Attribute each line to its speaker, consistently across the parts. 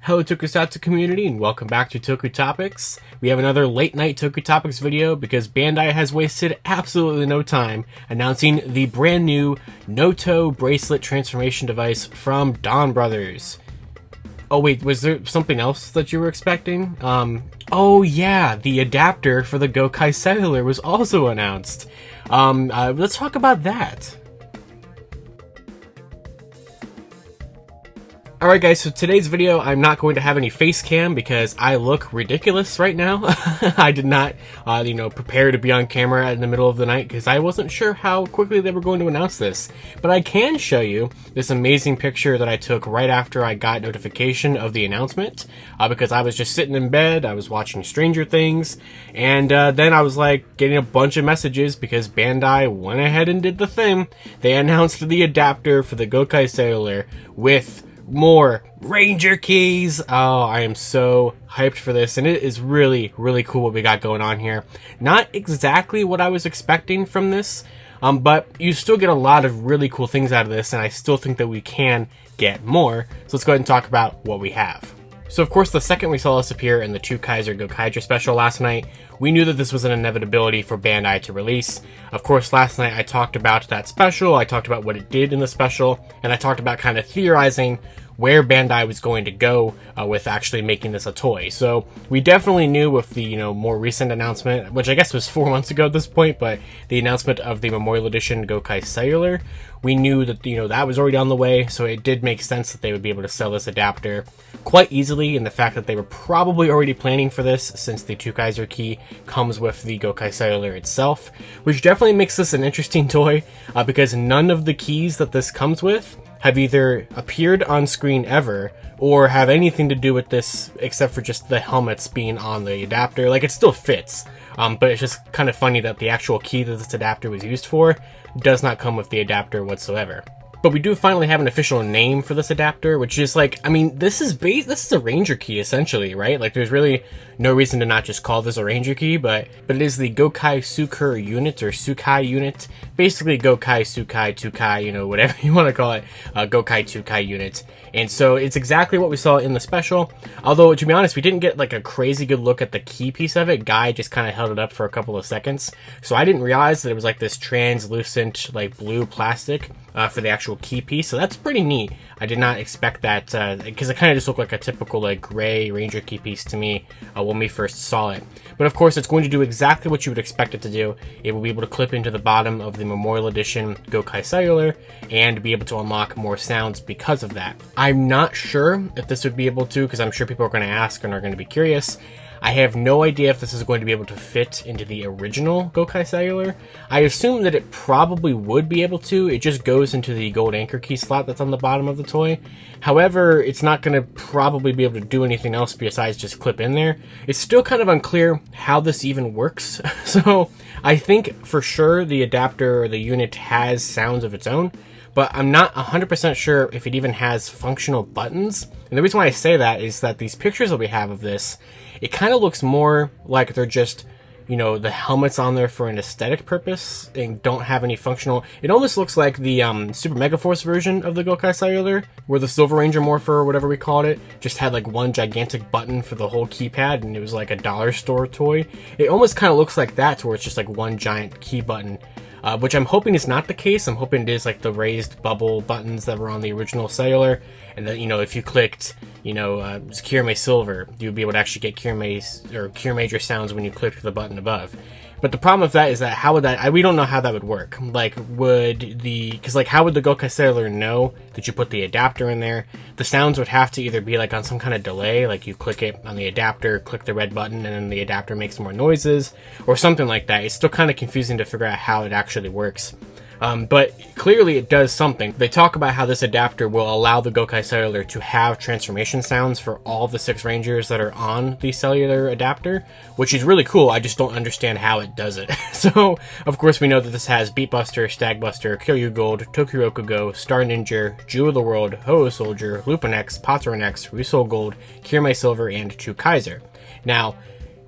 Speaker 1: Hello Tokusatsu community and welcome back to Toku Topics. We have another late night Toku Topics video because Bandai has wasted absolutely no time announcing the brand new Noto bracelet transformation device from Dawn Brothers. Oh wait, was there something else that you were expecting? Oh yeah, the adapter for the Gokaicellular was also announced. Let's talk about that. Alright guys, so today's video I'm not going to have any face cam because I look ridiculous right now. I did not, prepare to be on camera in the middle of the night because I wasn't sure how quickly they were going to announce this. But I can show you this amazing picture that I took right after I got notification of the announcement because I was just sitting in bed, I was watching Stranger Things, and then I was like getting a bunch of messages because Bandai went ahead and did the thing. They announced the adapter for the Gokaicellular with more Ranger keys. Oh, I am so hyped for this, and it is really, really cool what we got going on here. Not exactly what I was expecting from this, but you still get a lot of really cool things out of this, and I still think that we can get more. So let's go ahead and talk about what we have. So of course, the second we saw this appear in the Twokaiser Gokaiger special last night, we knew that this was an inevitability for Bandai to release. Of course, last night I talked about that special, I talked about what it did in the special, and I talked about kind of theorizing where Bandai was going to go with actually making this a toy. So we definitely knew with the more recent announcement, which I guess was 4 months ago at this point, but the announcement of the Memorial Edition GokaiCellular, we knew that that was already on the way, so it did make sense that they would be able to sell this adapter quite easily, and the fact that they were probably already planning for this since the Twokaiser key comes with the Gokaicellular itself, which definitely makes this an interesting toy because none of the keys that this comes with have either appeared on screen ever or have anything to do with this except for just the helmets being on the adapter. Like, it still fits, but it's just kind of funny that the actual key that this adapter was used for does not come with the adapter whatsoever. But we do finally have an official name for this adapter, which is like, I mean, this is a Ranger key essentially, right? Like, there's really no reason to not just call this a Ranger key, but it is the Gokai Tsuiker Unit or Tsukai Unit. Basically Gokai, Tsukai, Tokai, whatever you want to call it, Gokai Tsuiker Unit. And so it's exactly what we saw in the special. Although, to be honest, we didn't get like a crazy good look at the key piece of it. Guy just kind of held it up for a couple of seconds. So I didn't realize that it was like this translucent, like blue plastic for the actual key piece. So that's pretty neat. I did not expect that because it kind of just looked like a typical like gray Ranger key piece to me when we first saw it. But of course, it's going to do exactly what you would expect it to do. It will be able to clip into the bottom of the Memorial Edition Gokaicellular and be able to unlock more sounds because of that. I'm not sure if this would be able to, because I'm sure people are going to ask and are going to be curious. I have no idea if this is going to be able to fit into the original Gokaicellular. I assume that it probably would be able to. It just goes into the gold anchor key slot that's on the bottom of the toy. However, it's not going to probably be able to do anything else besides just clip in there. It's still kind of unclear how this even works. So I think for sure the adapter or the unit has sounds of its own, but I'm not 100% sure if it even has functional buttons. And the reason why I say that is that these pictures that we have of this, it kind of looks more like they're just, the helmets on there for an aesthetic purpose and don't have any functional. It almost looks like the Super Mega Force version of the Gokaicellular, where the Silver Ranger Morpher, or whatever we called it, just had like one gigantic button for the whole keypad, and it was like a dollar store toy. It almost kind of looks like that, to where it's just like one giant key button. Which I'm hoping is not the case. I'm hoping it is like the raised bubble buttons that were on the original cellular, and that if you clicked, KirameiSilver, you'd be able to actually get Kirameiger sounds when you clicked the button above. But the problem with that is that we don't know how that would work. Like, how would the Gokaicellular know that you put the adapter in there? The sounds would have to either be like on some kind of delay, like you click it on the adapter, click the red button, and then the adapter makes more noises, or something like that. It's still kind of confusing to figure out how it actually works. But clearly it does something. They talk about how this adapter will allow the Gokaicellular to have transformation sounds for all the 6 Rangers that are on the cellular adapter, which is really cool. I just don't understand how it does it. So, of course, we know that this has Beatbuster, Stagbuster, KyoryuGold, Tokurokugo, Star Ninja, ZyuohTheWorld, Houou Soldier, Lupin X, Patren X, RyusoulGold, KirameiSilver, and Twokaiser. Now,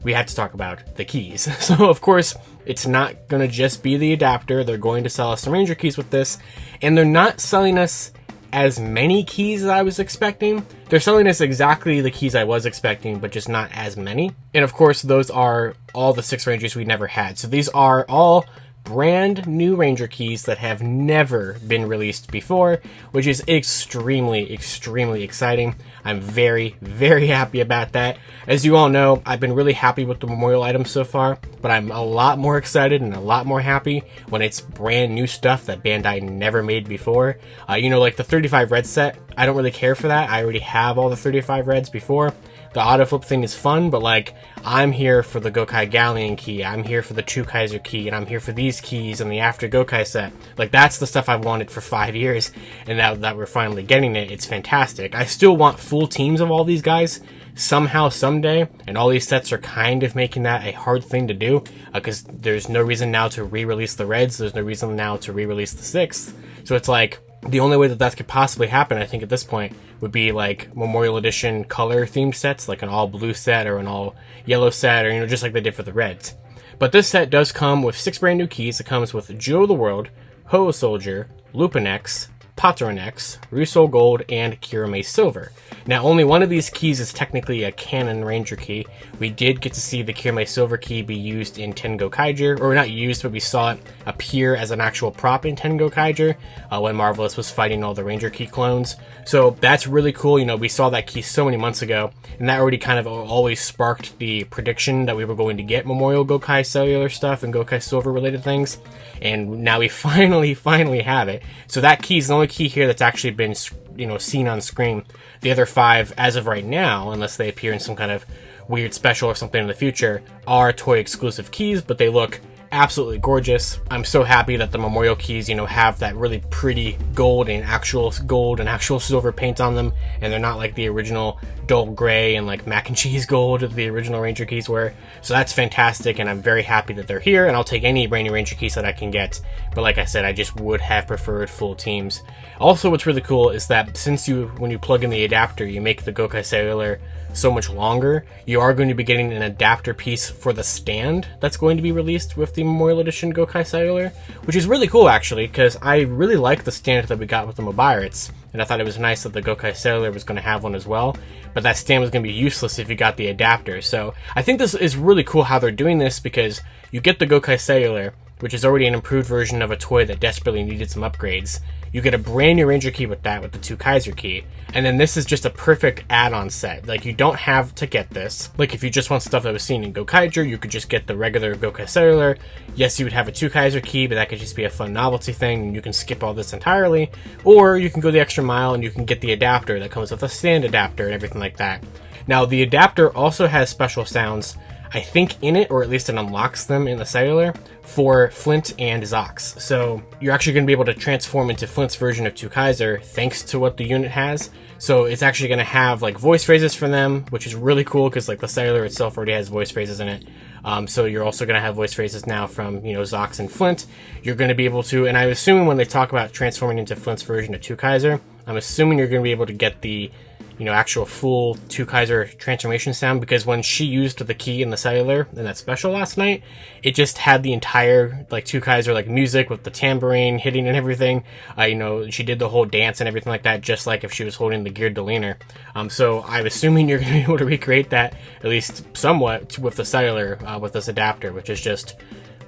Speaker 1: we have to talk about the keys. So, of course, it's not going to just be the adapter. They're going to sell us some Ranger keys with this, and they're not selling us as many keys as I was expecting. They're selling us exactly the keys I was expecting, but just not as many. And of course, those are all the 6 Rangers we never had. So these are all brand new Ranger keys that have never been released before, which is extremely, extremely exciting. I'm very, very happy about that. As you all know, I've been really happy with the Memorial items so far, but I'm a lot more excited and a lot more happy when it's brand new stuff that Bandai never made before. You know, like the 35 red set, I don't really care for that. I already have all the 35 reds before. The auto flip thing is fun, but like, I'm here for the Gokai Galleon key, I'm here for the Twokaiser key, and I'm here for these keys and the After Gokai set. Like, that's the stuff I've wanted for 5 years, and now that we're finally getting it, it's fantastic. I still want full teams of all these guys, somehow, someday, and all these sets are kind of making that a hard thing to do, because there's no reason now to re-release the reds, there's no reason now to re-release the 6th, so it's like, the only way that that could possibly happen, I think, at this point, would be like Memorial Edition color themed sets, like an all blue set or an all yellow set, or, you know, just like they did for the reds. But this set does come with 6 brand new keys. It comes with ZyuohTheWorld, Houou Soldier, Lupin X, Patren X, RyusoulGold, and KirameiSilver. Now, only one of these keys is technically a canon Ranger key. We did get to see the KirameiSilver key be used in 10 Gokaiger, or not used, but we saw it appear as an actual prop in 10 Gokaiger when Marvelous was fighting all the Ranger key clones. So that's really cool. You know, we saw that key so many months ago, and that already kind of always sparked the prediction that we were going to get Memorial GokaiCellular stuff and GokaiSilver related things. And now we finally have it. So that key is the only key here that's actually been, you know, seen on screen. The other 5, as of right now, unless they appear in some kind of weird special or something in the future, are toy exclusive keys, but they look absolutely gorgeous. I'm so happy that the Memorial keys, you know, have that really pretty gold and actual silver paint on them, and they're not like the original dull gray and like mac and cheese gold that the original Ranger keys were. So that's fantastic, and I'm very happy that they're here, and I'll take any brand new Ranger keys that I can get. But like I said, I just would have preferred full teams. Also, what's really cool is that since when you plug in the adapter, you make the GokaiCellular so much longer, you are going to be getting an adapter piece for the stand that's going to be released with the Memorial Edition GokaiCellular, which is really cool actually, because I really like the stand that we got with the Mobiritz, and I thought it was nice that the GokaiCellular was going to have one as well, but that stand was going to be useless if you got the adapter. So I think this is really cool how they're doing this, because you get the GokaiCellular, which is already an improved version of a toy that desperately needed some upgrades. You get a brand new Ranger key with that, with the Twokaiser key. And then this is just a perfect add-on set. Like, you don't have to get this. Like, if you just want stuff that was seen in Gokaiger, you could just get the regular GokaiCellular. Yes, you would have a Twokaiser key, but that could just be a fun novelty thing, and you can skip all this entirely. Or you can go the extra mile and you can get the adapter that comes with a stand adapter and everything like that. Now, the adapter also has special sounds, I think, in it, or at least it unlocks them in the cellular, for Flint and Zox. So you're actually going to be able to transform into Flint's version of Twokaiser thanks to what the unit has. So it's actually going to have like voice phrases for them, which is really cool because like the cellular itself already has voice phrases in it. So you're also going to have voice phrases now from, you know, Zox and Flint. You're going to be able to, and I'm assuming when they talk about transforming into Flint's version of Twokaiser, I'm assuming you're going to be able to get the, you know, actual full Twokaiser transformation sound, because when she used the key in the cellular in that special last night, it just had the entire like Twokaiser like music with the tambourine hitting and everything. You know, she did the whole dance and everything like that, just like if she was holding the geared Delener. So I'm assuming you're going to be able to recreate that at least somewhat with the cellular with this adapter, which is just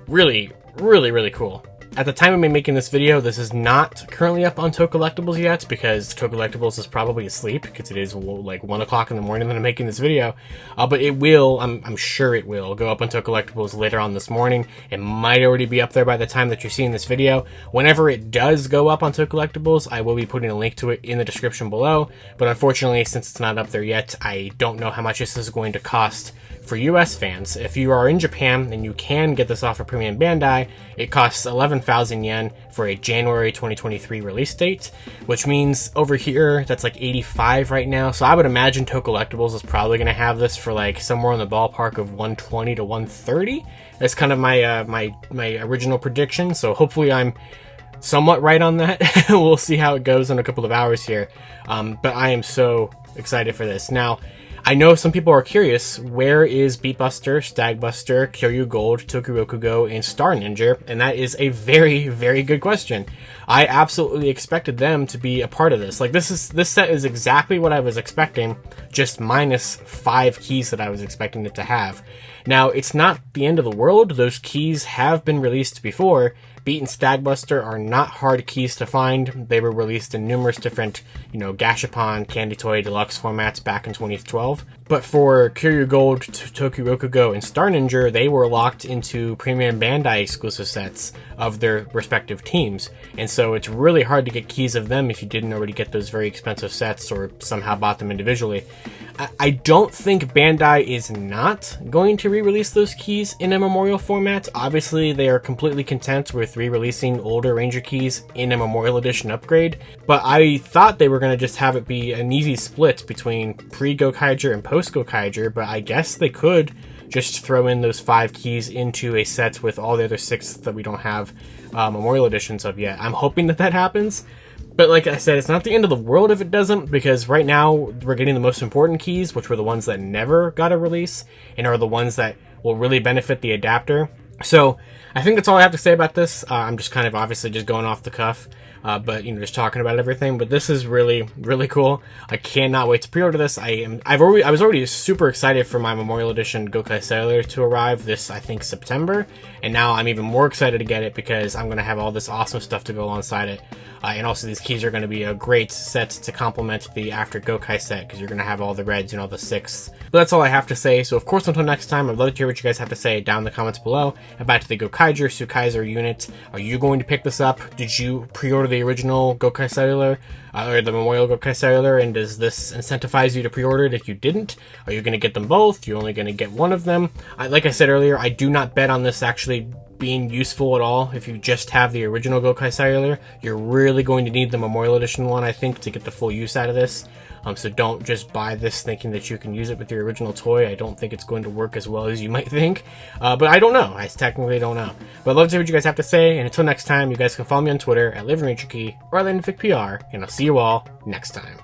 Speaker 1: really, really, really cool. At the time of me making this video, this is not currently up on Tokullectibles yet, because Tokullectibles is probably asleep, because it is like 1 o'clock in the morning that I'm making this video. But it will, I'm sure it will, go up on Tokullectibles later on this morning. It might already be up there by the time that you're seeing this video. Whenever it does go up on Tokullectibles, I will be putting a link to it in the description below. But unfortunately, since it's not up there yet, I don't know how much this is going to cost for US fans. If you are in Japan and you can get this off of Premium Bandai, it costs 11,000 yen for a January 2023 release date, which means over here that's like 85 right now. So I would imagine Tokullectibles is probably going to have this for like somewhere in the ballpark of 120 to 130. That's kind of my my original prediction. So hopefully I'm somewhat right on that. We'll see how it goes in a couple of hours here. But I am so excited for this. Now, I know some people are curious, where is Beatbuster, Stagbuster, KirameiSilver, Tokurokugo, and Star Ninja? And that is a very, very good question. I absolutely expected them to be a part of this. Like, this set is exactly what I was expecting, just minus 5 keys that I was expecting it to have. Now, it's not the end of the world. Those keys have been released before. Beat and Stagbuster are not hard keys to find. They were released in numerous different, Gashapon, Candy Toy, Deluxe formats back in 2012. But for KirameiSilver, Tokurokugo, and Star Ninja, they were locked into premium Bandai exclusive sets of their respective teams. And so it's really hard to get keys of them if you didn't already get those very expensive sets or somehow bought them individually. I don't think Bandai is not going to re-release those keys in a Memorial format. Obviously, they are completely content with re-releasing older Ranger keys in a Memorial Edition upgrade, but I thought they were going to just have it be an easy split between pre-Gokaiger and post-Gokaiger, but I guess they could just throw in those 5 keys into a set with all the other 6 that we don't have Memorial Editions of yet. I'm hoping that happens. But like I said, it's not the end of the world if it doesn't, because right now we're getting the most important keys, which were the ones that never got a release, and are the ones that will really benefit the adapter. So I think that's all I have to say about this. I'm just kind of obviously just going off the cuff, but just talking about everything. But this is really, really cool. I cannot wait to pre-order this. I was already super excited for my Memorial Edition GokaiCellular to arrive this, I think, September, and now I'm even more excited to get it because I'm going to have all this awesome stuff to go alongside it. And also these keys are going to be a great set to complement the After Gokai set, because you're going to have all the reds and all the 6. But that's all I have to say. So of course, until next time, I'd love to hear what you guys have to say down in the comments below about the Gokaiger Tsuiker Unit. Are you going to pick this up? Did you pre-order the original GokaiCellular? Or the Memorial GokaiCellular, and does this incentivize you to pre-order it if you didn't? Are you going to get them both? You're only going to get one of them? Like I said earlier, I do not bet on this actually being useful at all. If you just have the original GokaiCellular, you're really going to need the Memorial Edition one, I think, to get the full use out of this. So don't just buy this thinking that you can use it with your original toy. I don't think it's going to work as well as you might think. But I don't know. I technically don't know. But I'd love to hear what you guys have to say. And until next time, you guys can follow me on Twitter at LivingRangerKey or LandFigPR. And I'll see you all next time.